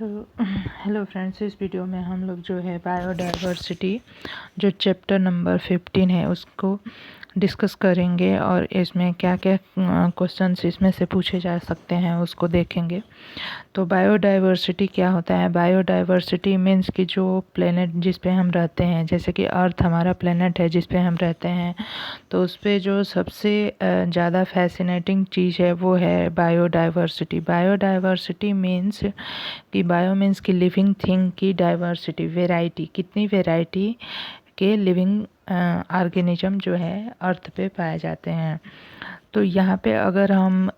तो hello friends, इस video में हम लोग जो है बायोडाइवर्सिटी जो चैप्टर नंबर 15 है उसको डिस्कस करेंगे और इसमें क्या क्या क्वेश्चंस इसमें से पूछे जा सकते हैं उसको देखेंगे। तो बायोडाइवर्सिटी क्या होता है? बायोडाइवर्सिटी मीन्स कि जो प्लेनेट जिस पे हम रहते हैं, जैसे कि अर्थ हमारा प्लेनेट है जिस पे हम रहते हैं, तो उस पे जो सबसे ज़्यादा फैसिनेटिंग चीज़ है वो है बायोडाइवर्सिटी। बायोडाइवर्सिटी मीन्स कि बायो मीन्स की लिविंग थिंग की डाइवर्सिटी, वेराइटी, कितनी वेराइटी के लिविंग ऑर्गेनिज्म जो है अर्थ पे पाए जाते हैं। तो यहाँ पे अगर हम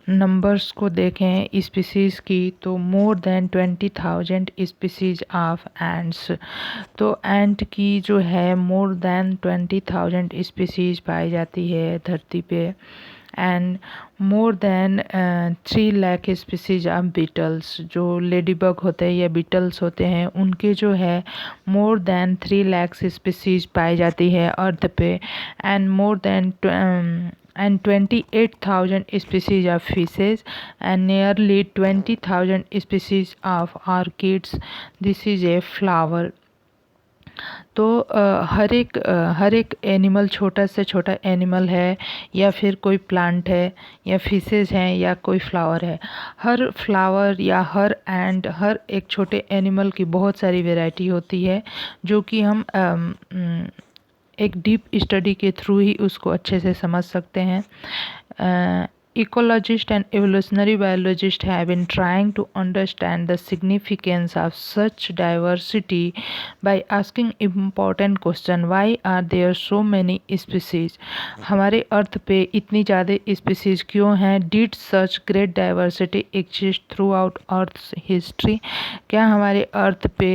नंबर्स को देखें स्पीसीज़ की, तो more than 20,000 species of ants. तो एंट की जो है मोर देन 20,000 स्पीसीज पाई जाती है धरती पे, and more than 3 lakh species of beetles. जो लेडी बग होते हैं या बीटल्स होते हैं उनके जो है मोर देन 3 लाख स्पीसीज पाई जाती है अर्थ पे, and more than and 28,000 species of fishes and nearly 20,000 species of orchids. This is a flower. तो हर एक एनिमल, छोटा से छोटा एनिमल है या फिर कोई प्लांट है या फिशेज हैं या कोई फ्लावर है, हर फ्लावर या हर एंड हर एक छोटे एनिमल की बहुत सारी वैरायटी होती है जो कि हम एक डीप स्टडी के थ्रू ही उसको अच्छे से समझ सकते हैं। Ecologists and evolutionary biologists have been trying to understand the significance of such diversity by asking important question: why are there so many species? हमारे अर्थ पे इतनी ज़्यादा स्पीसीज क्यों हैं? Did such great diversity exist throughout Earth's history? क्या हमारे अर्थ पे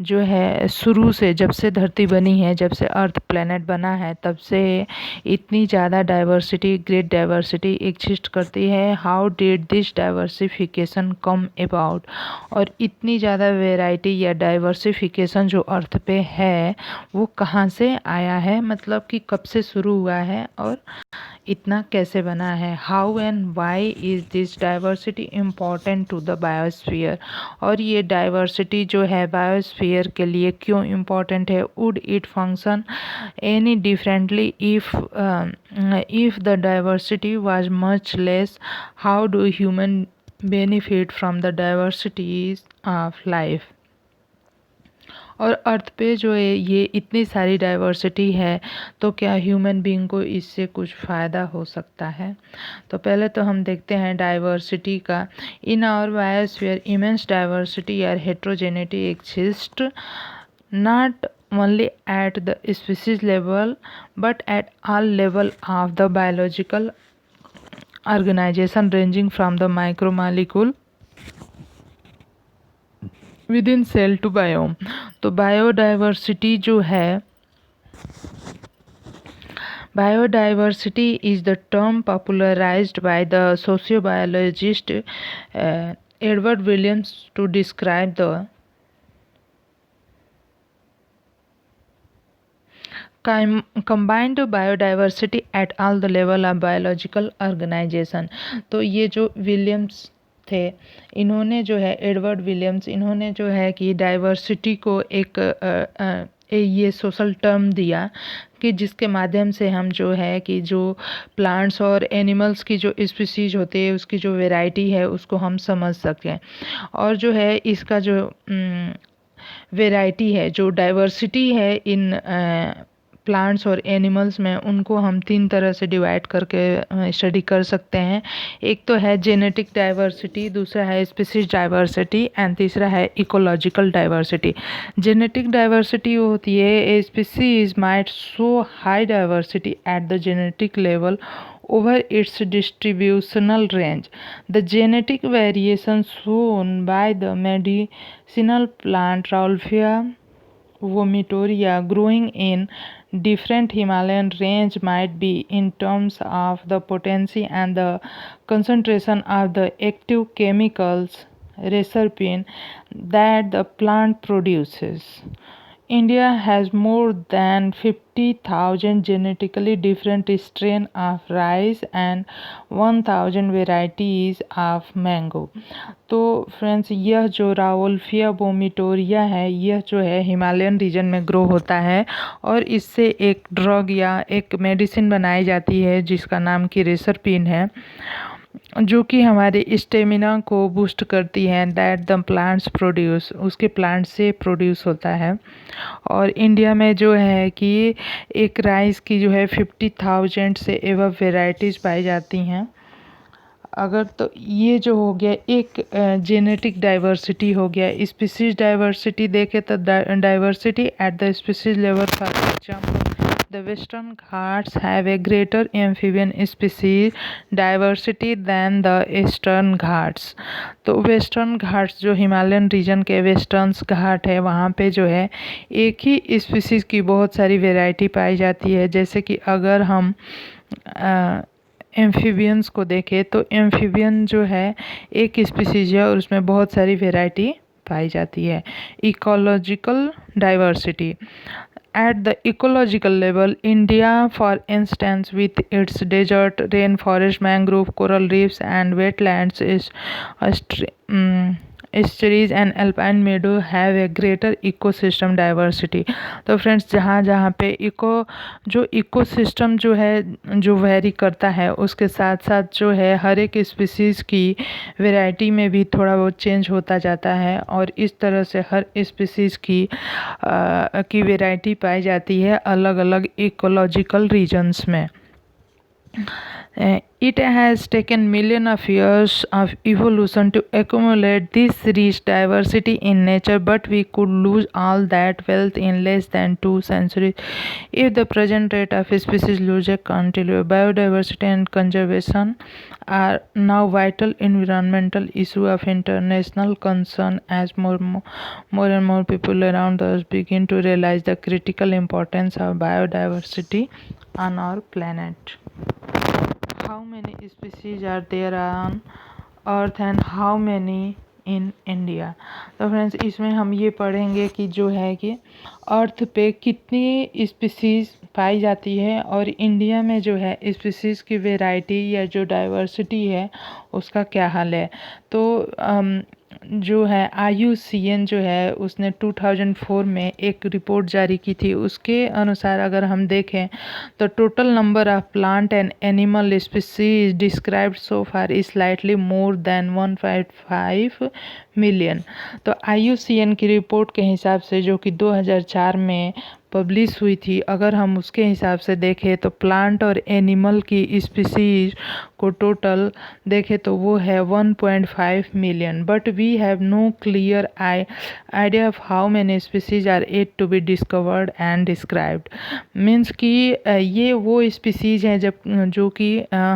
जो है शुरू से, जब से धरती बनी है, जब से अर्थ प्लेनेट बना है, तब से इतनी ज़्यादा डाइवर्सिटी, ग्रेट डाइवर्सिटी एग्जिस्ट करती है? How did this diversification come about? और इतनी ज़्यादा वेराइटी या डाइवर्सिफिकेशन जो अर्थ पे है वो कहाँ से आया है, मतलब कि कब से शुरू हुआ है और इतना कैसे बना है? How and why is this diversity important to the biosphere? और ये डाइवर्सिटी जो है बायोस्फीयर के लिए क्यों इम्पॉर्टेंट है? Would it function any differently if the diversity was much less? How do humans benefit from the diversities of life? और अर्थ पे जो है ये इतनी सारी डाइवर्सिटी है, तो क्या ह्यूमन बीइंग को इससे कुछ फ़ायदा हो सकता है? तो पहले तो हम देखते हैं डाइवर्सिटी का। In our biosphere immense diversity और heterogeneity exist not only at the species level but at all level of the biological organization, ranging from the micromolecule within cell to biome. तो बायोडाइवर्सिटी जो है, biodiversity is the term popularized by the sociobiologist Edward Williams to describe the combined biodiversity at all the level of biological organization. तो ये जो Williams थे, इन्होंने जो है, एडवर्ड विलियम्स, इन्होंने जो है कि डाइवर्सिटी को एक ये सोशल टर्म दिया कि जिसके माध्यम से हम जो है कि जो प्लांट्स और एनिमल्स की जो स्पीसीज होती है उसकी जो वैरायटी है उसको हम समझ सकें। और जो है इसका जो वैरायटी है, जो डाइवर्सिटी है इन प्लांट्स और एनिमल्स में, उनको हम 3 तरह से डिवाइड करके स्टडी कर सकते हैं। एक तो है जेनेटिक डाइवर्सिटी, दूसरा है स्पीसीज डाइवर्सिटी, एंड तीसरा है इकोलॉजिकल डाइवर्सिटी। जेनेटिक डाइवर्सिटी वो होती है, a species might show high diversity at the genetic level over its distributional range. The genetic variation shown by the medicinal plant Rauwolfia vomitoria growing in different Himalayan range might be in terms of the potency and the concentration of the active chemicals reserpine that the plant produces. India has more than 50,000 genetically different strain of rice and 1,000 varieties of mango। तो friends, यह जो rauwolfia vomitoria है, यह जो है Himalayan reason में grow होता है और इससे एक ड्रग या एक मेडिसिन बनाई जाती है जिसका नाम की रेसरपिन है, जो कि हमारे स्टेमिना को बूस्ट करती है। दैट द प्लांट्स प्रोड्यूस, उसके प्लांट से प्रोड्यूस होता है। और इंडिया में जो है कि एक राइस की जो है 50,000 से एवं वेराइटीज़ पाई जाती हैं। अगर तो ये जो हो गया एक जेनेटिक डाइवर्सिटी हो गया। स्पीसीज डाइवर्सिटी देखें तो diversity at the species level, for example the Western Ghats have a greater amphibian species diversity than the Eastern Ghats। तो वेस्टर्न घाट्स जो हिमालयन रीजन के वेस्टर्न घाट है, वहाँ पे जो है एक ही स्पीसीज़ की बहुत सारी वेराइटी पाई जाती है। जैसे कि अगर हम एम्फीबियंस को देखें तो एम्फीबियन जो है एक स्पीसीज है और उसमें बहुत सारी वेराइटी पाई जाती है। Ecological diversity at the ecological level, India, for instance, with its desert, rainforest, mangrove, coral reefs, and wetlands, estuaries and alpine meadow have a greater ecosystem diversity। तो फ्रेंड्स, जहाँ जहाँ पे इकोसिस्टम जो है जो वेरी करता है, उसके साथ साथ जो है हर एक स्पीसीज़ की वैरायटी में भी थोड़ा बहुत चेंज होता जाता है और इस तरह से हर स्पीसीज़ की वैरायटी पाई जाती है अलग अलग इकोलॉजिकल रीजन्स में। It has taken millions of years of evolution to accumulate this rich diversity in nature, but we could lose all that wealth in less than 2 centuries if the present rate of species losses continue। Biodiversity and conservation are now vital environmental issue of international concern as more and more people around us begin to realize the critical importance of biodiversity on our planet। How many species are there on earth and how many in India। तो friends, इसमें हम ये पढ़ेंगे कि जो है कि अर्थ पे कितनी स्पीसीज़ पाई जाती है और इंडिया में जो है स्पीसीज़ की वैरायटी या जो डाइवर्सिटी है उसका क्या हाल है। तो जो है IUCN जो है उसने 2004 में एक रिपोर्ट जारी की थी। उसके अनुसार अगर हम देखें तो total number of plant and animal species described so far is slightly more than 1.5 million. तो IUCN की रिपोर्ट के हिसाब से जो कि 2004 में पब्लिश हुई थी, अगर हम उसके हिसाब से देखें तो प्लांट और एनिमल की स्पीसीज को टोटल देखें तो वो है 1.5 million. But we have no clear idea of how many species are yet to be discovered and described. Means कि ये वो स्पीसीज हैं जो कि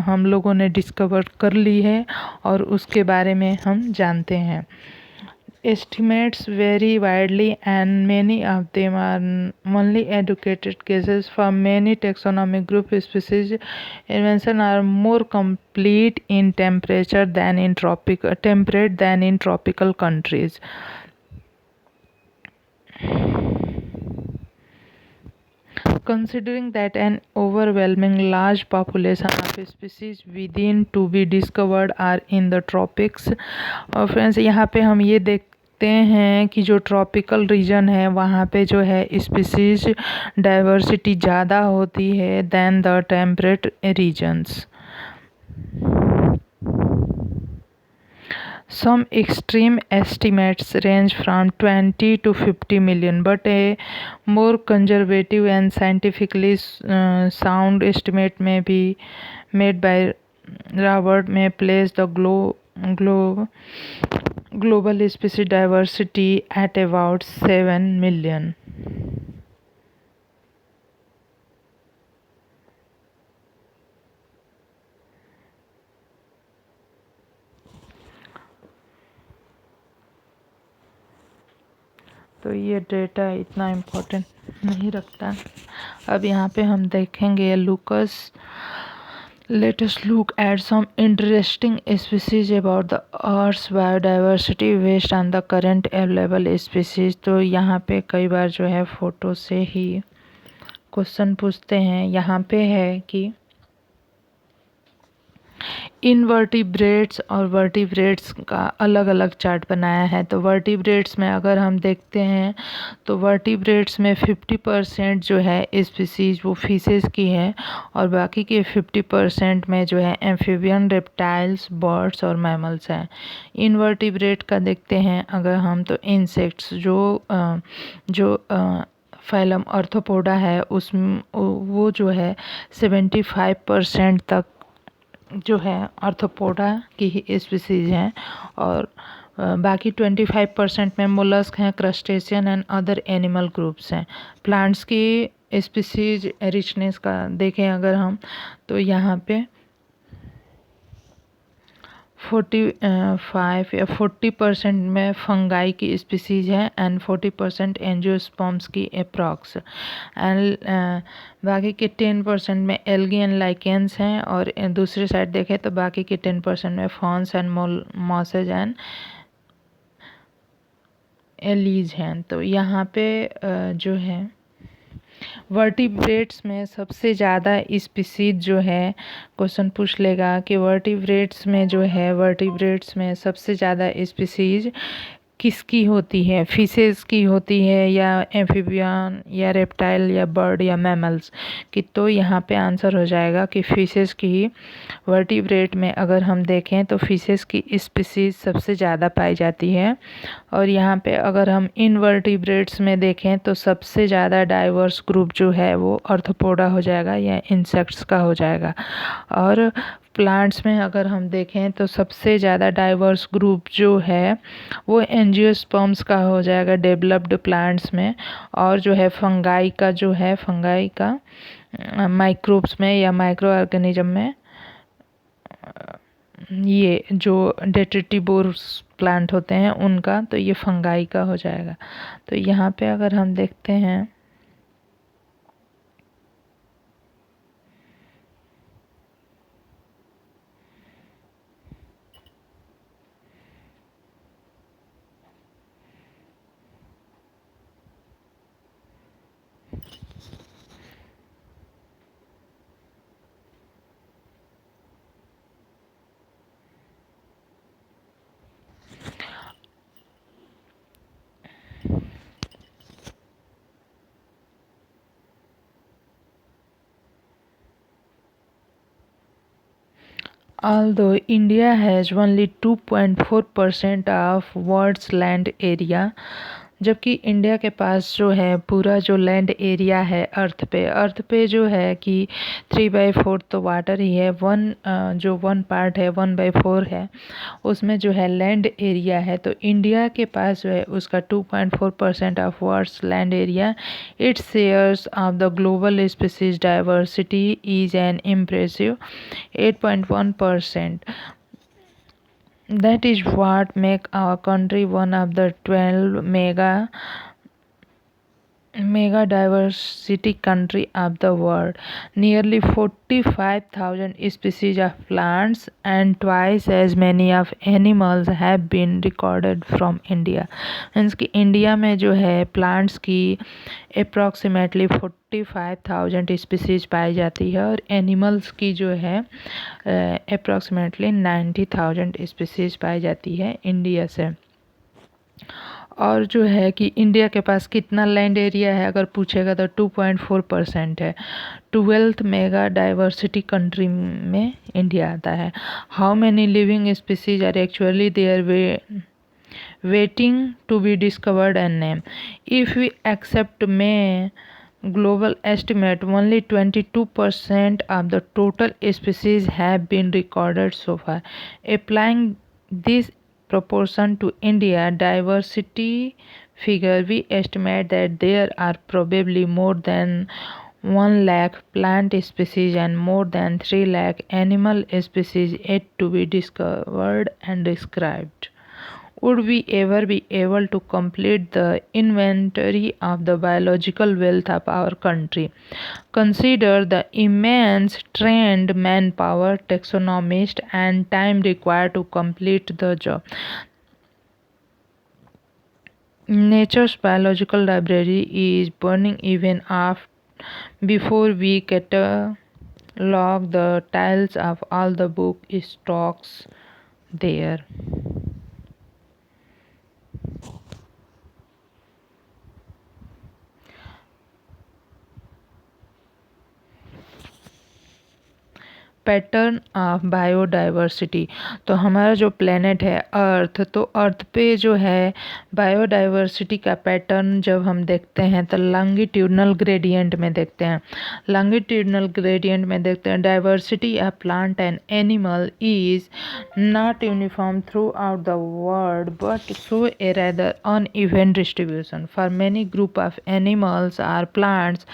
हम लोगों ने डिस्कवर कर ली है और उसके बारे में हम जानते हैं। Estimates vary widely and many of them are only educated guesses for many taxonomic group species invention are more complete in temperate than in tropical countries। Considering that an overwhelming large population of species within to be discovered are in the tropics। और friends, यहाँ पे हम ये देखते हैं कि जो tropical region है वहाँ पे जो है स्पीसीज डाइवर्सिटी ज़्यादा होती है than the temperate regions. Some extreme estimates range from 20 to 50 million, but a more conservative and scientifically sound estimate may be made by Robert may place the global species diversity at about 7 million। तो ये data इतना important नहीं रखता। अब यहाँ पे हम देखेंगे लूकस Let us look at some interesting species about the Earth's biodiversity based on the current available species। तो यहाँ पे कई बार जो है फ़ोटो से ही क्वेश्चन पूछते हैं। यहाँ पे है कि इनवर्टिब्रेट्स और वर्टिब्रेट्स का अलग अलग चार्ट बनाया है। तो वर्टिब्रेट्स में अगर हम देखते हैं तो वर्टिब्रेट्स में 50% जो है स्पीसीज वो फिशेस की है और बाकी के 50% में जो है एम्फीबियन, रेप्टाइल्स, बर्ड्स और मैमल्स हैं। इनवर्टिब्रेट का देखते हैं अगर हम तो इंसेक्ट्स जो फाइलम आर्थ्रोपोडा है उसमें वो जो है 75% तक जो है आर्थ्रोपोडा की ही स्पीसीज हैं और बाकी 25% में मोलस्क हैं, crustacean and other animal groups हैं। प्लांट्स की स्पीसीज रिचनेस का देखें अगर हम तो यहाँ पे 45 या 40% में फंगाई की स्पीसीज है एंड 40% एंजियोस्पर्म्स की अप्रॉक्स एंड बाकी के 10% में एल्गी एंड लाइकेंस हैं और दूसरी साइड देखें तो बाकी के 10% में fawns and masses and allies हैं। तो यहाँ पे जो है वर्टिब्रेट्स में सबसे ज़्यादा स्पीसीज जो है क्वेश्चन पूछ लेगा कि वर्टिब्रेट्स में जो है वर्टिब्रेट्स में सबसे ज़्यादा स्पीसीज किसकी होती है, फिशेस की होती है या एम्फीबियन या रेप्टाइल या बर्ड या मैमल्स की। तो यहाँ पे आंसर हो जाएगा कि फिशेस की। वर्टिब्रेट में अगर हम देखें तो फिशेस की स्पीसीज सबसे ज़्यादा पाई जाती है और यहाँ पे अगर हम इनवर्टिब्रेट्स में देखें तो सबसे ज़्यादा डाइवर्स ग्रुप जो है वो आर्थ्रोपोडा हो जाएगा या इंसेक्ट्स का हो जाएगा। और प्लांट्स में अगर हम देखें तो सबसे ज़्यादा डाइवर्स ग्रुप जो है वो एंजियोस्पर्म्स का हो जाएगा डेवलप्ड प्लांट्स में। और जो है फंगाई का जो है फंगाई का माइक्रोब्स में या माइक्रो ऑर्गेनिज्म में ये जो डेट्रिटिवोरस प्लांट होते हैं उनका, तो ये फंगाई का हो जाएगा। तो यहाँ पे अगर हम देखते हैं although India has only 2.4% of world's land area, जबकि इंडिया के पास जो है पूरा जो लैंड एरिया है अर्थ पे जो है कि 3/4 तो वाटर ही है। जो 1 पार्ट है 1/4 है उसमें जो है लैंड एरिया है। तो इंडिया के पास जो है उसका 2.4% of world's land area. Its shares of the global species diversity is an impressive 8.1%. That is what make our country one of the 12 mega diversity country of the world. Nearly 45,000 species of plants and twice as many of animals have been recorded from India. Means कि India में जो है plants की approximately 45,000 species पाई जाती है और animals की जो है अप्रॉक्सीमेटली 90,000 स्पीसीज पाई जाती है इंडिया से। और जो है कि इंडिया के पास कितना लैंड एरिया है अगर पूछेगा तो 2.4% है। 12th मेगा डाइवर्सिटी कंट्री में इंडिया आता है। How many living species are actually there waiting to be discovered and named? If we accept May global estimate, only 22% of the total species have been recorded so far. Applying this proportion to India diversity figure, we estimate that there are probably more than 1 lakh plant species and more than 3 lakh animal species yet to be discovered and described. would we ever be able to complete the inventory of the biological wealth of our country? Consider the immense trained manpower, taxonomist, and time required to complete the job. Nature's biological library is burning even before we catalog the titles of all the book stocks there. Pattern of biodiversity. तो हमारा जो planet है अर्थ, तो अर्थ पे जो है biodiversity का pattern जब हम देखते हैं तो लॉन्गिट्यूडनल ग्रेडियंट में देखते हैं। लॉन्गिट्यूडनल ग्रेडियंट में देखते हैं diversity of plant and animal is not uniform throughout the world but show a rather uneven distribution for many group of animals or plants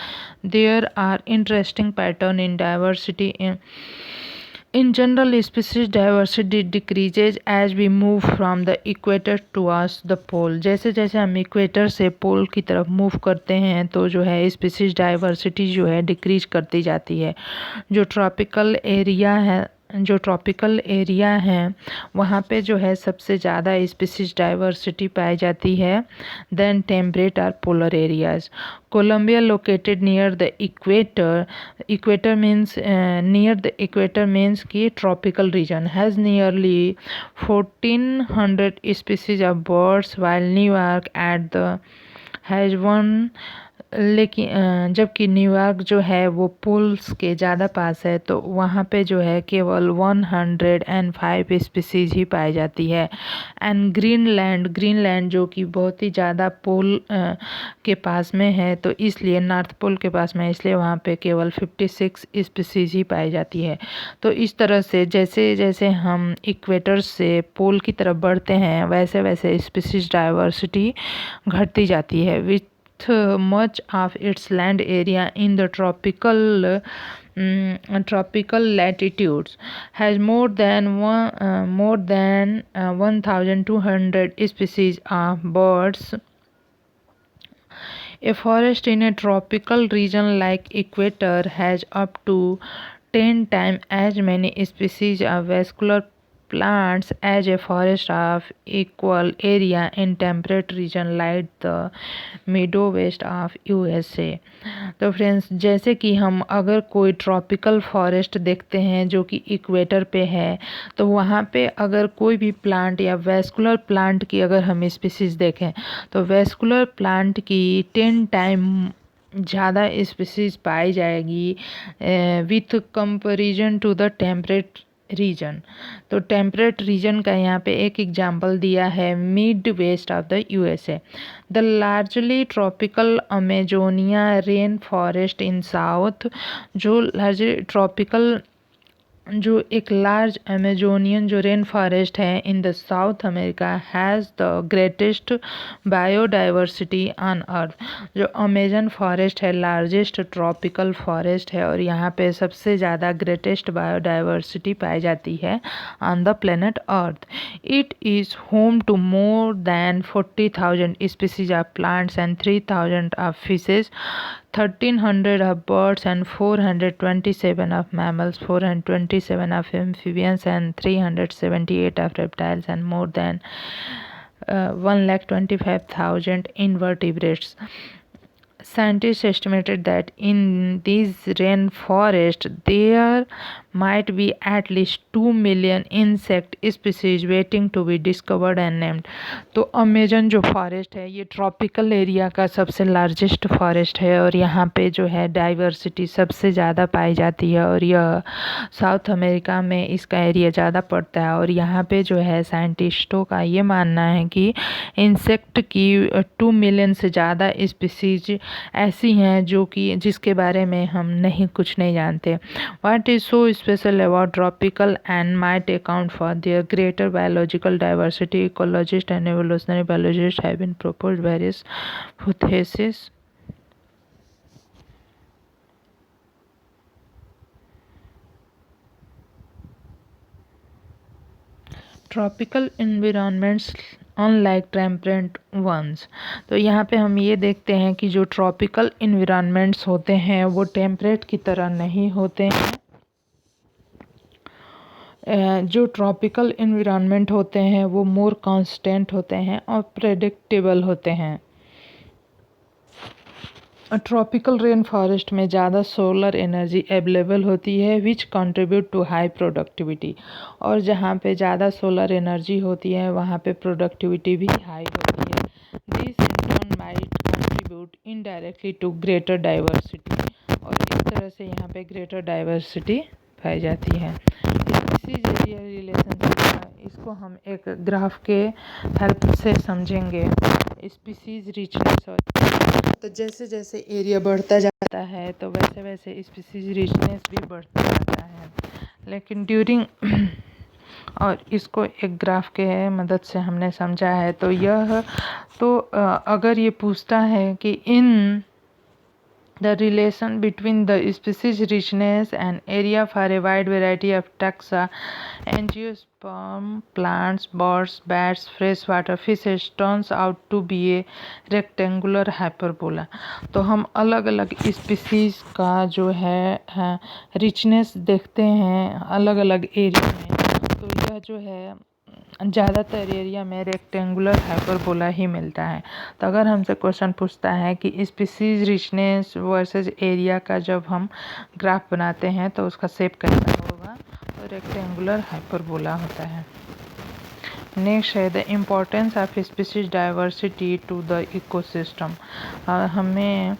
there are interesting pattern in diversity In general, species diversity decreases as we move from the equator towards the pole. जैसे जैसे हम equator से पोल की तरफ move करते हैं तो जो है स्पीसीज डाइवर्सिटी जो है डिक्रीज करती जाती है। जो ट्रॉपिकल एरिया है वहाँ पे जो है सबसे ज़्यादा स्पीसीज डाइवर्सिटी पाई जाती है देन टेम्परेट और polar areas. Colombia located near the equator means कि tropical region has nearly 1400 species of birds while New York at the has one. लेकिन जबकि न्यूयॉर्क जो है वो पोल्स के ज़्यादा पास है तो वहाँ पे जो है केवल 105 स्पीसीज ही पाई जाती है। एंड ग्रीनलैंड जो कि बहुत ही ज़्यादा पोल के पास में है तो इसलिए नॉर्थ पोल के पास में इसलिए वहाँ पे केवल 56 स्पीसीज ही पाई जाती है। तो इस तरह से जैसे जैसे हम इक्वेटर से पोल की तरफ बढ़ते हैं वैसे वैसे स्पीसीज डाइवर्सिटी घटती जाती है। With much of its land area in the tropical latitudes has more than 1200 species of birds. A forest in a tropical region like equator has up to 10 times as many species of vascular plants as a forest of equal area in temperate region like the Midwest of USA। तो friends जैसे कि हम अगर कोई tropical forest देखते हैं जो कि इक्वेटर पे है तो वहाँ पे अगर कोई भी प्लांट या वेस्कुलर प्लांट की अगर हम स्पीसीज देखें तो वेस्कुलर प्लांट की 10 टाइम ज़्यादा स्पीसीज पाई जाएगी with comparison to the temperate region. तो टेम्परेट रीजन का यहाँ पे एक एग्जांपल दिया है Midwest of the USA. The largely tropical Amazonia rain forest in south, जो लार्जली ट्रॉपिकल जो एक लार्ज अमेजोनियन जो रेन फॉरेस्ट है in the South America has the greatest biodiversity on earth. जो अमेजन फॉरेस्ट है largest tropical forest है और यहाँ पे सबसे ज़्यादा ग्रेटेस्ट बायोडाइवर्सिटी पाई जाती है on the planet Earth. It is home to more than 40,000 species of plants and 3,000 of fishes, 1,300 of birds and 427 of mammals, 427 of amphibians and 378 of reptiles and more than 125,000 invertebrates. Scientists estimated that in these rainforests there might be at least 2 million insect species waiting to be discovered and named। तो Amazon जो forest है ये tropical area का सबसे largest forest है और यहाँ पे जो है डाइवर्सिटी सबसे ज़्यादा पाई जाती है और यह साउथ अमेरिका में इसका एरिया ज़्यादा पड़ता है। और यहाँ पे जो है साइंटिस्टों का ये मानना है कि इंसेक्ट की 2 मिलियन से ज़्यादा स्पीसीज ऐसी हैं जो कि जिसके बारे में हम कुछ नहीं जानते। What is so special about tropical and might account for their greater biological diversity? Ecologist and evolutionary biologist have been proposed various hypotheses। Tropical environments unlike temperate ones. तो यहाँ पे हम ये देखते हैं कि जो ट्रॉपिकल इन्वायरमेंट्स होते हैं वो टेम्परेट की तरह नहीं होते हैं। जो ट्रॉपिकल इन्वायरमेंट होते हैं वो मोर कांस्टेंट होते हैं और प्रेडिक्टेबल होते हैं। ट्रॉपिकल रेन फॉरेस्ट में ज़्यादा सोलर एनर्जी अवेलेबल होती है विच कंट्रीब्यूट टू हाई प्रोडक्टिविटी। और जहाँ पे ज़्यादा सोलर एनर्जी होती है वहाँ पे प्रोडक्टिविटी भी हाई होती है। This in turn might contribute indirectly to greater diversity. और इस तरह से यहाँ पे ग्रेटर डाइवर्सिटी पाई जाती है। स्पीसीज एरिया रिलेशनशिप, इसको हम एक ग्राफ के हेल्प से समझेंगे। स्पीसीज रिचनेस, और तो जैसे जैसे एरिया बढ़ता जाता है तो वैसे वैसे स्पीसीज रिचनेस भी बढ़ता जाता है। लेकिन ड्यूरिंग और इसको एक ग्राफ के मदद से हमने समझा है। तो यह तो अगर ये पूछता है कि इन the relation between the species richness and area for a wide variety of taxa, angiosperm plants, birds, bats, freshwater fishes turns out to be a rectangular hyperbola। तो हम अलग अलग स्पीसीज का जो है रिचनेस देखते हैं अलग अलग एरिया में। तो यह जो है ज़्यादातर एरिया में रेक्टेंगुलर हाइपरबोला ही मिलता है। तो अगर हमसे क्वेश्चन पूछता है कि स्पीसीज रिचनेस वर्सेस एरिया का जब हम ग्राफ बनाते हैं तो उसका शेप कैसा होगा, तो रेक्टेंगुलर हाइपरबोला होता है। नेक्स्ट है the importance of species diversity to the ecosystem. हमें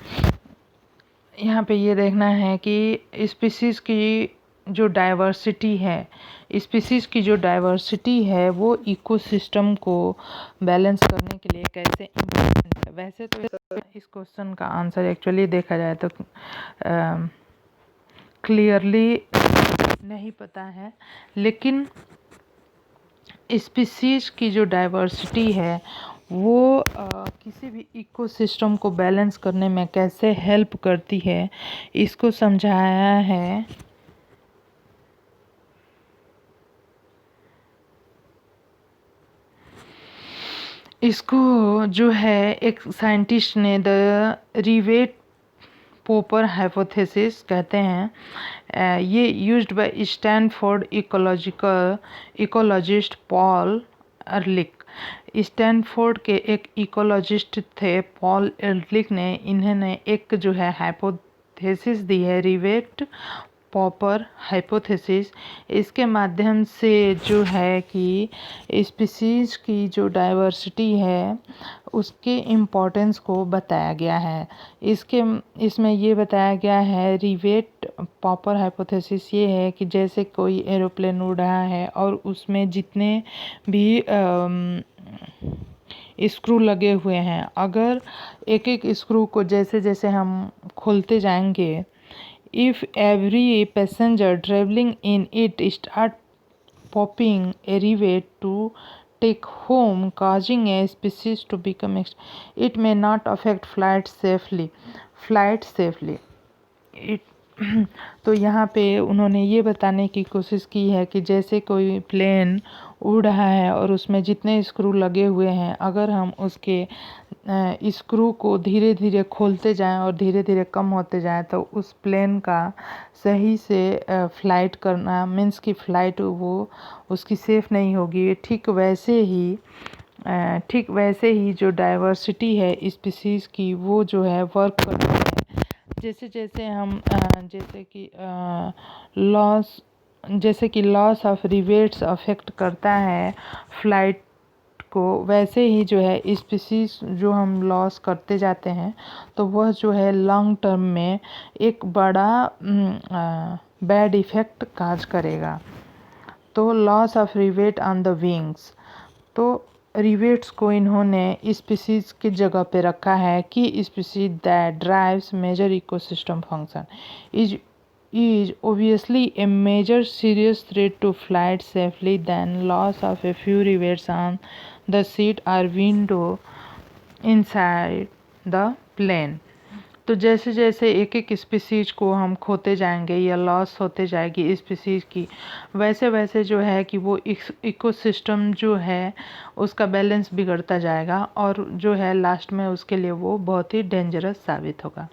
यहाँ पे ये देखना है कि स्पीसीज की जो डाइवर्सिटी है, स्पीसीज की जो डाइवर्सिटी है वो इकोसिस्टम को बैलेंस करने के लिए कैसे इम्पोर्टेंट है। वैसे तो इस क्वेश्चन का आंसर एक्चुअली देखा जाए तो क्लियरली नहीं पता है, लेकिन स्पीसीज की जो डाइवर्सिटी है वो किसी भी इकोसिस्टम को बैलेंस करने में कैसे हेल्प करती है इसको समझाया है। इसको जो है एक साइंटिस्ट ने द रिवेट पोपर हाइपोथेसिस कहते हैं। ये used by Stanford ecologist Paul Ehrlich. Stanford के एक इकोलॉजिस्ट थे पॉल एरलिक ने, इन्होंने एक जो है हाइपोथेसिस दी है रिवेट पॉपर हाइपोथेसिस। इसके माध्यम से जो है कि स्पीसीज की जो डाइवर्सिटी है उसके इम्पोर्टेंस को बताया गया है। इसमें ये बताया गया है रिवेट पॉपर हाइपोथेसिस ये है कि जैसे कोई एरोप्लेन उड़ रहा है और उसमें जितने भी स्क्रू लगे हुए हैं, अगर एक एक स्क्रू को जैसे जैसे हम खोलते जाएंगे, if every passenger traveling in it start popping a rivet to take home causing a species to become it may not affect flight safely तो यहाँ पे उन्होंने ये बताने की कोशिश की है कि जैसे कोई प्लेन उड़ रहा है और उसमें जितने स्क्रू लगे हुए हैं, अगर हम उसके स्क्रू को धीरे धीरे खोलते जाएं और धीरे धीरे कम होते जाएं तो उस प्लेन का सही से फ्लाइट करना मीन्स कि फ़्लाइट वो उसकी सेफ़ नहीं होगी। ठीक वैसे ही जो डाइवर्सिटी है स्पीसीज़ की वो जो है वर्क करती है। जैसे जैसे हम जैसे कि लॉस ऑफ रिवेट्स अफेक्ट करता है फ्लाइट को, वैसे ही जो है स्पीसीज जो हम लॉस करते जाते हैं तो वह जो है लॉन्ग टर्म में एक बड़ा बैड इफ़ेक्ट काज करेगा। तो loss of rivet on the wings, तो रिवेट्स को इन्होंने स्पीसीज की जगह पे रखा है कि species that drives major ecosystem function is obviously a major serious threat to flight safely than loss of a few rivets on the seat or window inside the plane। तो जैसे जैसे एक एक स्पीसीज को हम खोते जाएंगे या लॉस होते जाएगी स्पीसीज की, वैसे वैसे जो है कि वो इकोसिस्टम जो है उसका बैलेंस बिगड़ता जाएगा और जो है लास्ट में उसके लिए वो बहुत ही डेंजरस साबित होगा।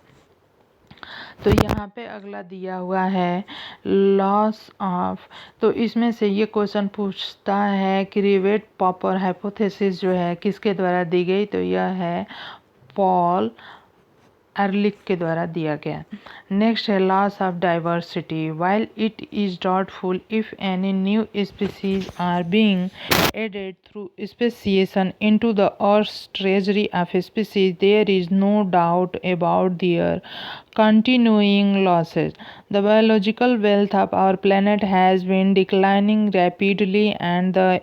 तो यहाँ पे अगला दिया हुआ है लॉस ऑफ। तो इसमें से ये क्वेश्चन पूछता है कि रिवेट पॉपर हाइपोथेसिस जो है किसके द्वारा दी गई, तो यह है पॉल एरलिख के द्वारा दिया गया। नेक्स्ट है loss of diversity. While it is doubtful if any new species are being added through speciation into the अर्थ's treasury of species, there is no doubt about their continuing losses. The biological wealth of our planet has been declining rapidly, and the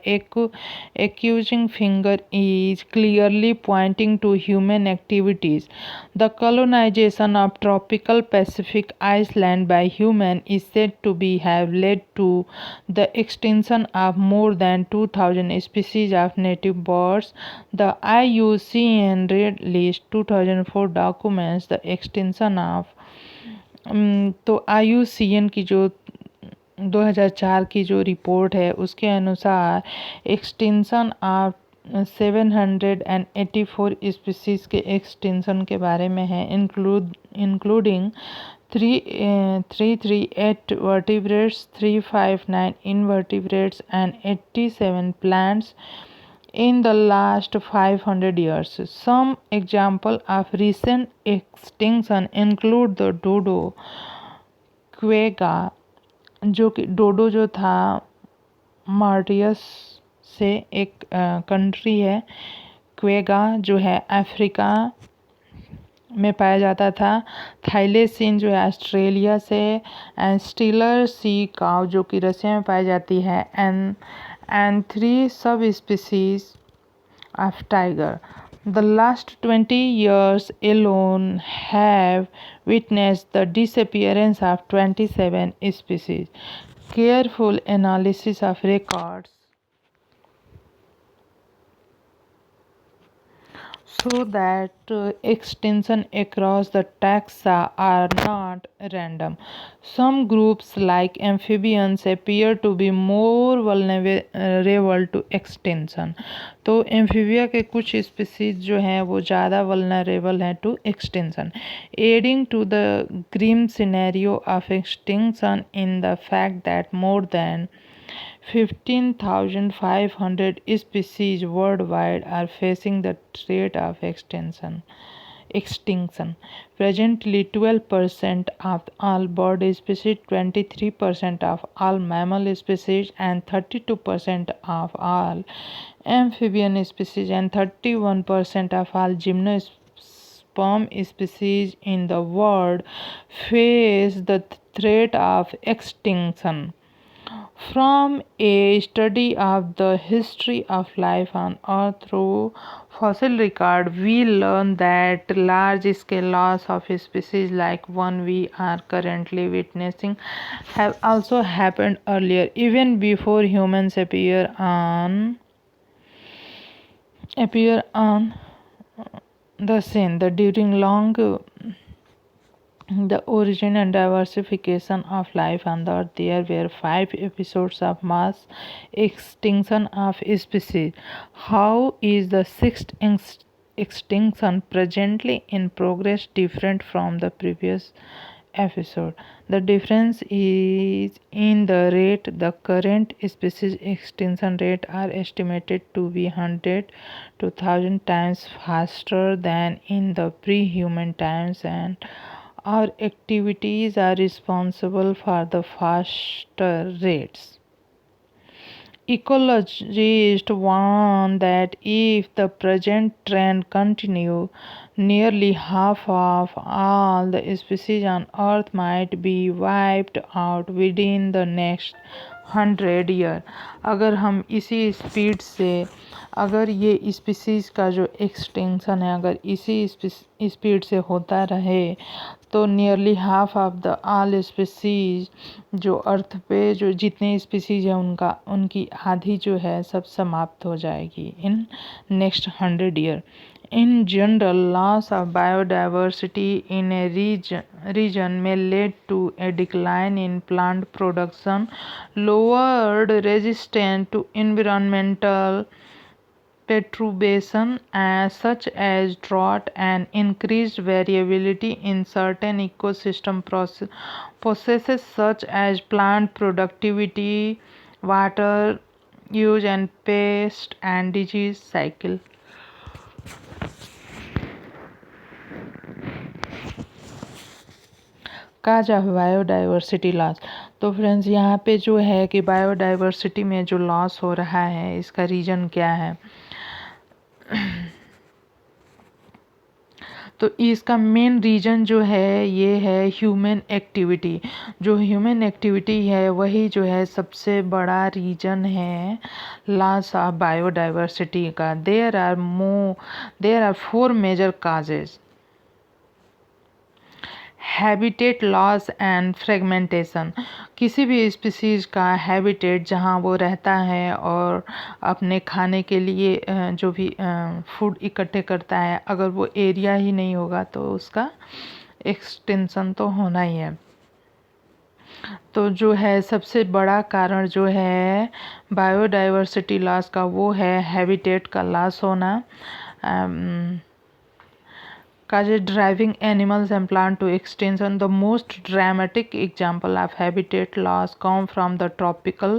accusing finger is clearly pointing to human activities. The colonization of tropical Pacific island by humans is said to have led to the extinction of more than 2,000 species of native birds. The IUCN Red List 2004 documents the extinction of तो IUCN की जो 2004 की जो report है उसके अनुसार extinction of 784 species के extinction के बारे में है, including 338 vertebrates, 359 invertebrates and 87 plants in the last 500 years. Some examples of recent extinction include the dodo, क्वेगा जो कि डोडो जो था मार्टियस से एक कंट्री है, क्वेगा जो है अफ्रीका में पाया जाता था, थाइलेसिन जो है ऑस्ट्रेलिया से, एंड स्टीलर सी काउ जो कि रसिया में पाई जाती है, and 3 sub species of tiger. The last 20 years alone have witnessed the disappearance of 27 species. Careful analysis of records so that extinction across the taxa are not random. Some groups like amphibians appear to be more vulnerable to extinction. तो amphibia के कुछ species जो हैं वो ज़्यादा vulnerable हैं to extinction, adding to the grim scenario of extinction in the fact that more than 15,500 species worldwide are facing the threat of extinction. Presently, 12% of all bird species, 23% of all mammal species, and 32% of all amphibian species, and 31% of all gymnosperm species in the world face the threat of extinction. From a study of the history of life on Earth through fossil record, we learn that large-scale loss of species like one we are currently witnessing have also happened earlier, even before humans appear on the scene. During the origin and diversification of life on the earth, there were 5 episodes of mass extinction of species. How is the 6th extinction presently in progress different from the previous episode? The difference is in the rate. The current species extinction rate are estimated to be 100 to 1000 times faster than in the pre-human times, and our activities are responsible for the faster rates. Ecologists warn that if the present trend continues, nearly half of all the species on Earth might be wiped out within the next 100 years. अगर हम इसी speed से, अगर ये species का जो extinction है अगर इसी स्पीड से होता रहे तो nearly half of the all species जो अर्थ पे जो जितने स्पीसीज है उनकी आधी जो है सब समाप्त हो जाएगी in next 100 year. In general, loss of biodiversity in a region may lead to a decline in plant production, lowered resistance to environmental perturbation such as drought, and increased variability in certain ecosystem processes such as plant productivity, water use, and pest and disease cycle. कहा जा biodiversity loss. तो friends यहाँ पे जो है कि biodiversity में जो लॉस हो रहा है इसका रीज़न क्या है। तो इसका मेन रीज़न जो है ये है ह्यूमन एक्टिविटी। जो ह्यूमन एक्टिविटी है वही जो है सबसे बड़ा रीज़न है लॉस ऑफ बायोडाइवर्सिटी का। There are 4 major causes. Habitat loss and fragmentation. किसी भी स्पीसीज़ का हैबिटेट जहाँ वो रहता है और अपने खाने के लिए जो भी फूड इकट्ठे करता है, अगर वो एरिया ही नहीं होगा तो उसका एक्सटेंशन तो होना ही है। तो जो है सबसे बड़ा कारण जो है बायोडाइवर्सिटी लॉस का वो है हैबिटेट का लॉस होना। causes driving animals and plant to extinction. The most dramatic example of habitat loss come from the tropical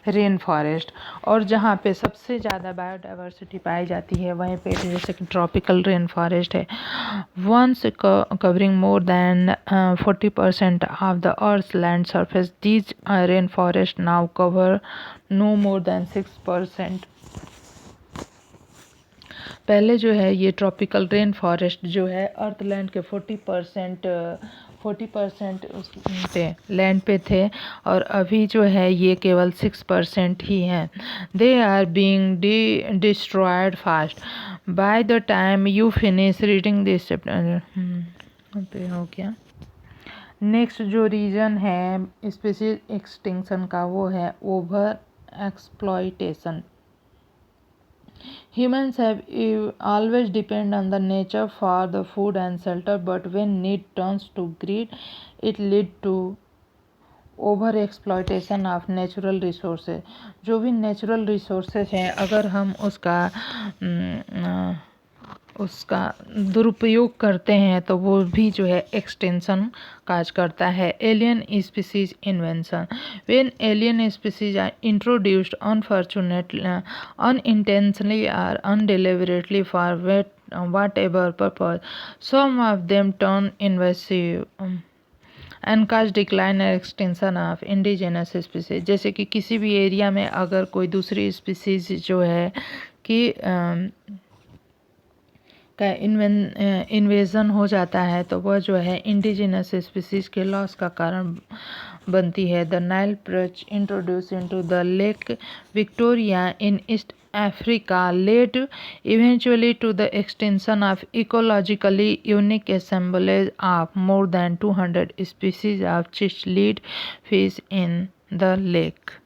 rainforest। और जहाँ पे सबसे ज़्यादा बायोडाइवर्सिटी पाई जाती है वहीं पे जैसे कि ट्रॉपिकल रेन फॉरेस्ट है। once covering more than 40% of the earth's land surface, these rain forests now cover no more than 6%। पहले जो है ये ट्रॉपिकल रेन फॉरेस्ट जो है अर्थलैंड के 40% पे लैंड पे थे और अभी जो है ये केवल 6% ही हैं। They are being destroyed fast. By the time you finish reading this chapter पे हो गया। नेक्स्ट जो रीजन है स्पीशीज एक्सटिंक्शन का वो है over exploitation. Humans have always depended on the nature for the food and shelter, but when need turns to greed, it leads to over exploitation of natural resources. जो भी natural resources हैं अगर हम उसका दुरुपयोग करते हैं तो वो भी जो है एक्सटेंशन काज करता है। Alien species invasion. When alien species are introduced unfortunately unintentionally or undeliberately for whatever purpose, some of them turn invasive and cause decline and extinction of indigenous species। जैसे कि किसी भी एरिया में अगर कोई दूसरी स्पीसीज जो है कि का इन्वेजन हो जाता है तो वह जो है इंडिजिनस स्पीसीज के लॉस का कारण बनती है। The Nile perch introduce into the lake Victoria in east Africa led eventually to the extinction of ecologically unique assemblage of more than 200 species of cichlid fish in the lake।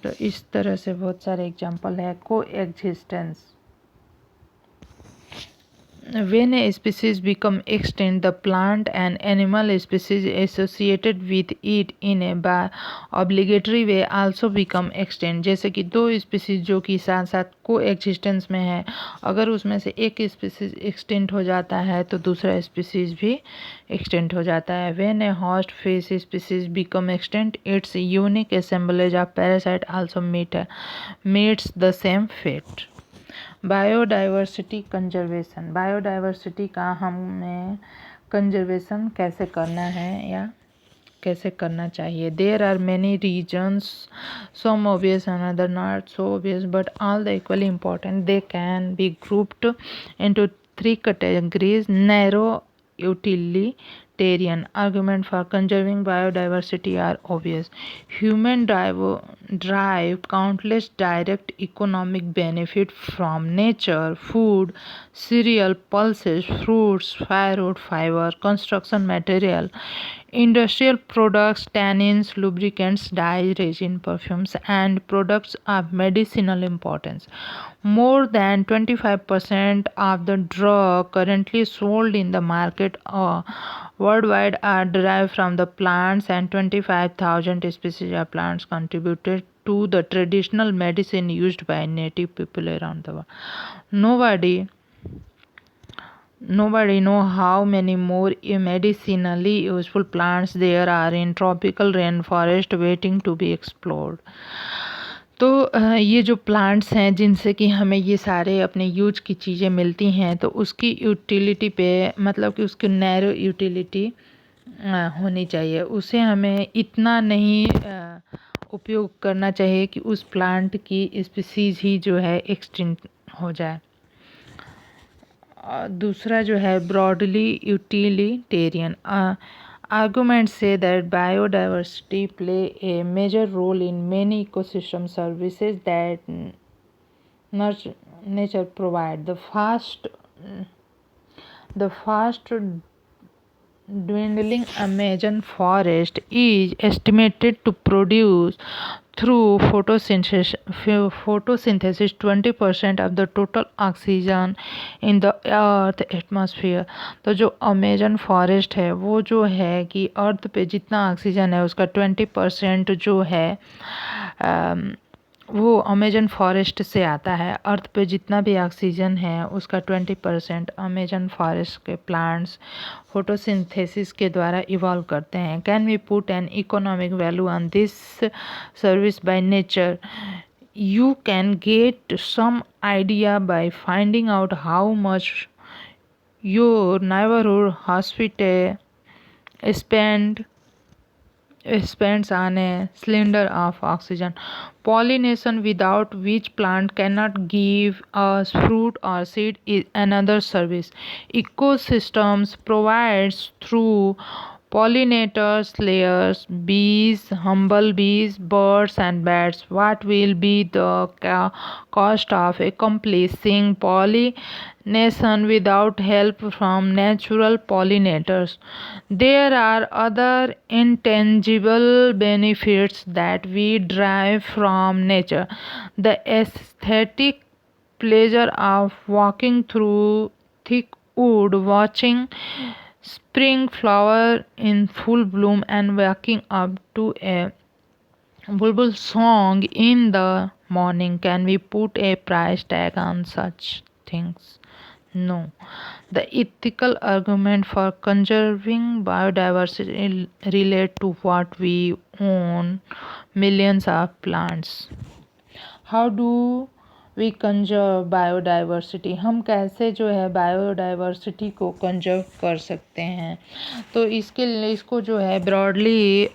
तो इस तरह से बहुत सारे एग्जाम्पल है। Coexistence. When a species becomes extinct, the plant and animal species associated with it in a obligatory way also become extinct। जैसे कि दो स्पीसीज जो कि साथ साथ को एक्जिस्टेंस में है, अगर उसमें से एक स्पीसीज एक्सटिंक्ट हो जाता है तो दूसरा स्पीसीज भी एक्सटिंक्ट हो जाता है। When a host fish species become extinct, its unique assemblage of parasite also meets the same fate। Biodiversity conservation. Biodiversity का हमें कंजर्वेशन कैसे करना है या कैसे करना चाहिए। There are many reasons, some obvious and other not so obvious, but all the equally important. They can be grouped into 3 categories. Narrow utilitarian argument for conserving biodiversity are obvious. Human derive countless direct economic benefit from nature: food, cereal, pulses, fruits, firewood, fiber, construction material, Industrial products, tannins, lubricants, dyes, resin, perfumes, and products of medicinal importance. More than 25% of the drug currently sold in the market worldwide are derived from the plants, and 25,000 species of plants contributed to the traditional medicine used by native people around the world. Nobody know how many more medicinally useful plants there are in tropical rainforest waiting to be explored. तो ये जो plants हैं जिनसे कि हमें ये सारे अपने यूज की चीज़ें मिलती हैं, तो उसकी यूटिलिटी पे मतलब कि उसकी नैरो यूटिलिटी होनी चाहिए। उसे हमें इतना नहीं उपयोग करना चाहिए कि उस प्लांट की स्पीसीज ही जो है एक्सटिंक्ट हो जाए। दूसरा जो है broadly utilitarian arguments say that biodiversity play a major role in many ecosystem services that nature provide. The fast dwindling Amazon forest is estimated to produce through photosynthesis 20% of the total oxygen in the earth atmosphere। तो जो Amazon forest है वो जो है कि अर्थ पे जितना oxygen है उसका 20% जो है वो अमेजन फॉरेस्ट से आता है। अर्थ पे जितना भी ऑक्सीजन है उसका 20% अमेजन फॉरेस्ट के प्लांट्स फोटोसिंथेसिस के द्वारा इवॉल्व करते हैं। Can we put an economic value on this service by nature? You can get some idea by finding out how much your neighborhood hospital spends on a cylinder of oxygen. Pollination, without which plant cannot give us fruit or seed, is another service ecosystems provides through pollinators, layers, bees, humblebees, birds, and bats. What will be the cost of accomplishing pollination without help from natural pollinators? There are other intangible benefits that we derive from nature. The aesthetic pleasure of walking through thick wood, watching spring flower in full bloom, and waking up to a bulbul song in the morning. Can we put a price tag on such things? No. The ethical argument for conserving biodiversity relate to what we own millions of plants. How do we conserve biodiversity? हम कैसे जो है biodiversity को conserve कर सकते हैं? तो इसके लिए इसको जो है ब्रॉडली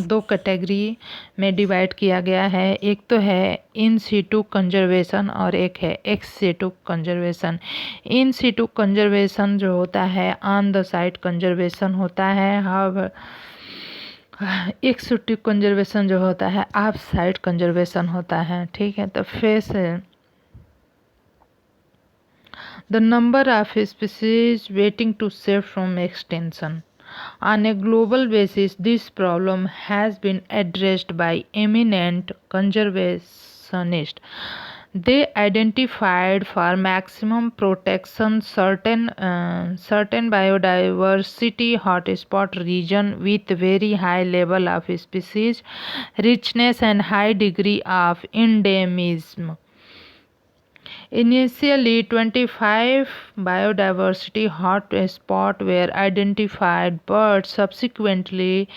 2 कैटेगरी में डिवाइड किया गया है। एक तो है इन सीटू कंजर्वेशन और एक है ex situ conservation. In situ conservation जो होता है ऑन द साइट कंजर्वेशन होता है। हाउ एक्सटिव कंजर्वेशन जो होता है ऑफ साइट कंजर्वेशन होता है। ठीक है, तो फिर से the number of species waiting to save from extinction on a global basis. This problem has been addressed by eminent conservationists. They identified for maximum protection certain biodiversity hotspot region with very high level of species richness and high degree of endemism. Initially, 25 biodiversity hotspots were identified, but subsequently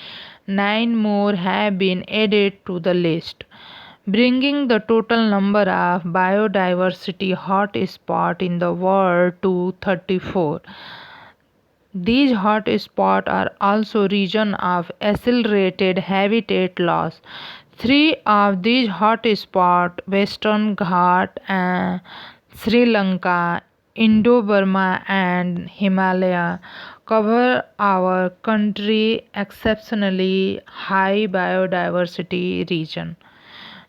9 more have been added to the list, bringing the total number of biodiversity hotspots in the world to 34. These hotspots are also regions of accelerated habitat loss. 3 of these hotspots, Western Ghat and Sri Lanka, Indo-Burma and Himalaya, cover our country exceptionally high biodiversity region.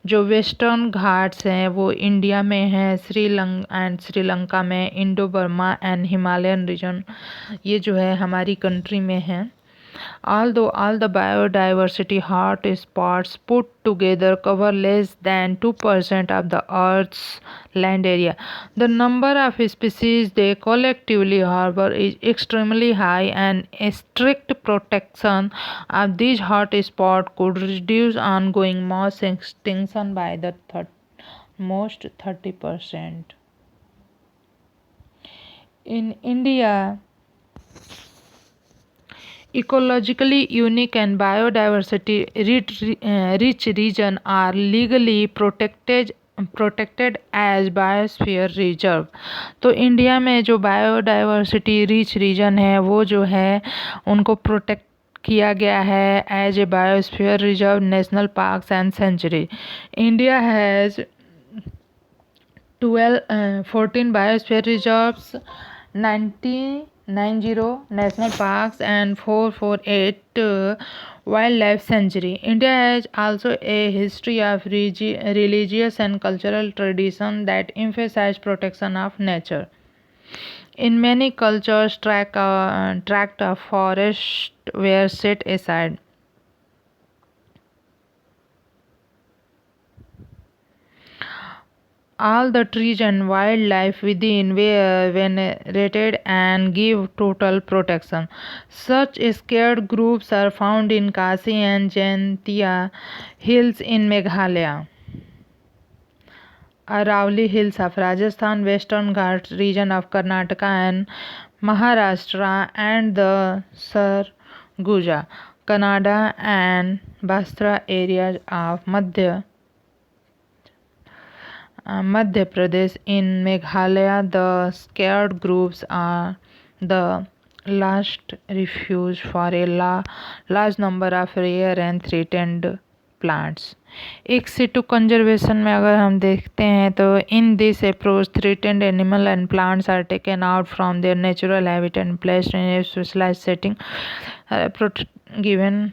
जो Western Ghats हैं वो India में है, श्रीलंका में, Indo Burma and Himalayan region ये जो है हमारी कंट्री में है। Although all the biodiversity hotspots put together cover less than 2% of the Earth's land area, the number of species they collectively harbor is extremely high, and a strict protection of these hotspots could reduce ongoing mass extinction by the most 30%. In India, ecologically unique and biodiversity rich regions are legally protected as biosphere reserve. तो India में जो biodiversity rich region है वो जो है उनको protect किया गया है as a biosphere reserve, national parks and sanctuary. India has 14 biosphere reserves, 90 national parks, and 448 wildlife sanctuary. India has also a history of religious and cultural tradition that emphasize protection of nature. In many cultures, tract of forest were set aside. All the trees and wildlife within were venerated and give total protection. Such scared groups are found in Khasi and Jaintia hills in Meghalaya, Aravalli Hills of Rajasthan, Western Ghats region of Karnataka and Maharashtra, and the Sarguja, Kannada and Bastra areas of Madhya Pradesh. In Meghalaya, the scared groups are the last refuge for a large number of rare and threatened plants. एक situ conservation में अगर हम देखते हैं तो in this approach threatened animal and plants are taken out from their natural habitat and placed in a specialized setting given।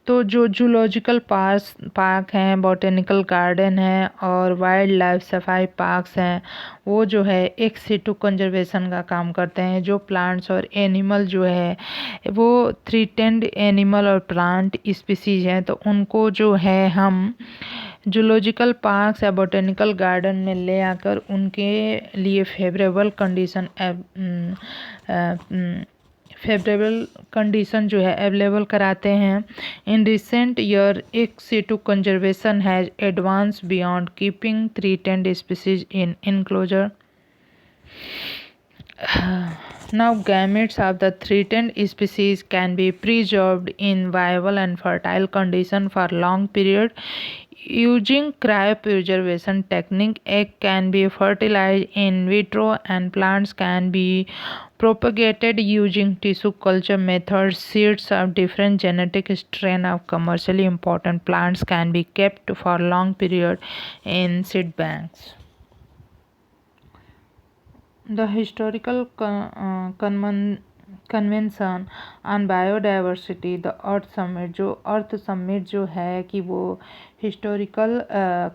तो जो zoological park हैं, बॉटेनिकल गार्डन है और वाइल्ड लाइफ सफारी पार्क्स हैं, वो जो है एक सिटू कंजर्वेशन का काम करते हैं। जो प्लांट्स और एनिमल जो है वो थ्रेटेंड एनिमल और प्लांट स्पीसीज हैं, तो उनको जो है हम जूलॉजिकल पार्क्स या बॉटेनिकल गार्डन में ले आकर उनके लिए फेवरेबल कंडीशन जो है अवेलेबल कराते हैं। इन रिसेंट ईयर एक Situ conservation has advance beyond keeping threatened species in enclosure. Now gametes of the threatened species can be preserved in viable and fertile condition for long period. Using cryopreservation technique, egg can be fertilized in vitro and plants can be propagated using tissue culture methods. Seeds of different genetic strain of commercially important plants can be kept for long period in seed banks. The historical convention on biodiversity the earth summit, जो अर्थ summit जो है कि वो historical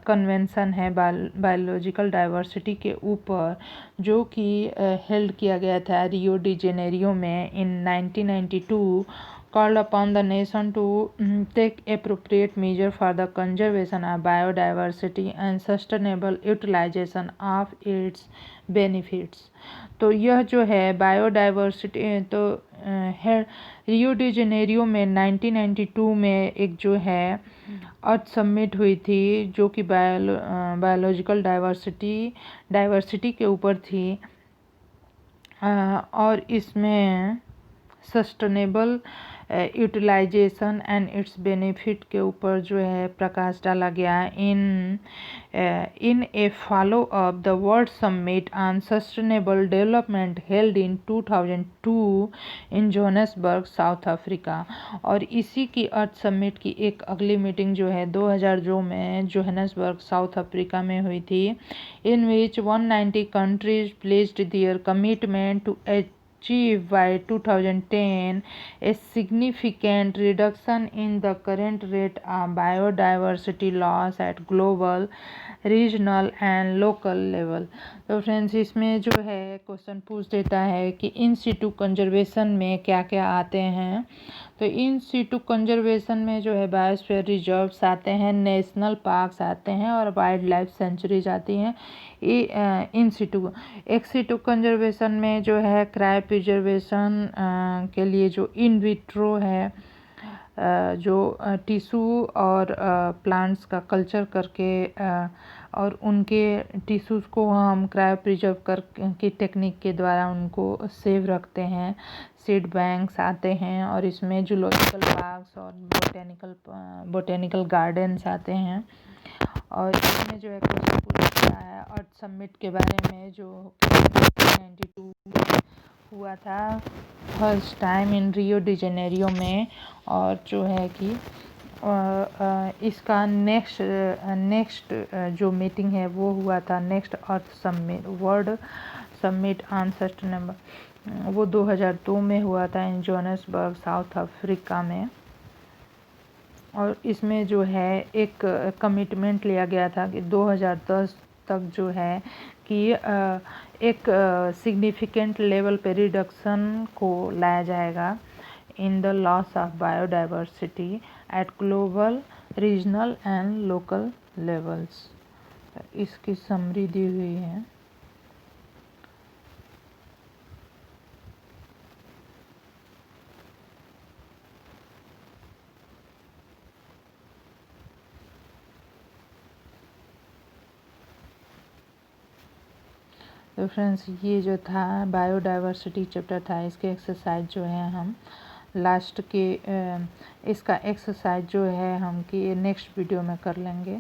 convention है biological diversity के ऊपर, जो कि हेल्ड किया गया था रियो डी जेनेरियो में इन 1992, called upon the nation to take appropriate measure for the conservation of biodiversity and sustainable utilization of its benefits। तो यह जो है बायोडाइवर्सिटी तो रियो डी जेनेरियो में 1992 में एक जो है अर्थ समिट हुई थी, जो कि बायोलॉजिकल डाइवर्सिटी के ऊपर थी, और इसमें sustainable utilization and its benefit के ऊपर जो है प्रकाश डाला गया। In a follow up the world summit on sustainable development held in 2002 in Johannesburg, South Africa. और इसी की अर्थ समिट की एक अगली मीटिंग जो है 2002 में जोहान्सबर्ग, साउथ अफ्रीका में हुई थी, in which 190 countries placed their commitment to achieve by 2010 a significant reduction in the current rate of biodiversity loss at global regional and local level. तो फ्रेंड्स इसमें जो है क्वेश्चन पूछ देता है कि इन सिटू कंजर्वेशन में क्या क्या आते हैं। तो इन सिटू कंजर्वेशन में जो है बायोस्फीयर रिजर्व्स आते हैं, नेशनल पार्क्स आते हैं और वाइल्ड लाइफ सेंचुरीज आती हैं। इन सिटू एक्स सिटू कंजर्वेशन में जो है क्रायो प्रिजर्वेशन के लिए जो इन विट्रो है, जो टिश्यू और प्लांट्स का कल्चर करके और उनके टिश्यूज़ को हम क्रायो प्रिजर्व कर की टेक्निक के द्वारा उनको सेव रखते हैं। सीड बैंक्स आते हैं और इसमें जूलॉजिकल पार्क्स और बोटेनिकल गार्डन्स आते हैं। और इसमें जो है क्वेश्चन पूछा है अर्थ समिट के बारे में जो 1992 में हुआ था first time in Rio de Janeiro में। और जो है कि इसका नेक्स्ट जो मीटिंग है वो हुआ था next earth summit world summit on sustainable, वो 2002 में हुआ था इन जोहान्सबर्ग साउथ अफ्रीका में। और इसमें जो है एक कमिटमेंट लिया गया था कि 2010 तक जो है कि एक सिग्निफिकेंट लेवल पे रिडक्शन को लाया जाएगा in the loss of biodiversity eight global, regional and local levels. इसकी समरी दी हुई है। तो फ्रेंड्स ये जो था बायोडाइवर्सिटी चैप्टर था, इसके एक्सरसाइज जो है हम लास्ट के इसका एक्सरसाइज जो है हम कि नेक्स्ट वीडियो में कर लेंगे।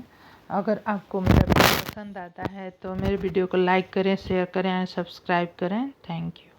अगर आपको मेरा वीडियो पसंद आता है तो मेरे वीडियो को लाइक करें, शेयर करें और सब्सक्राइब करें। Thank you.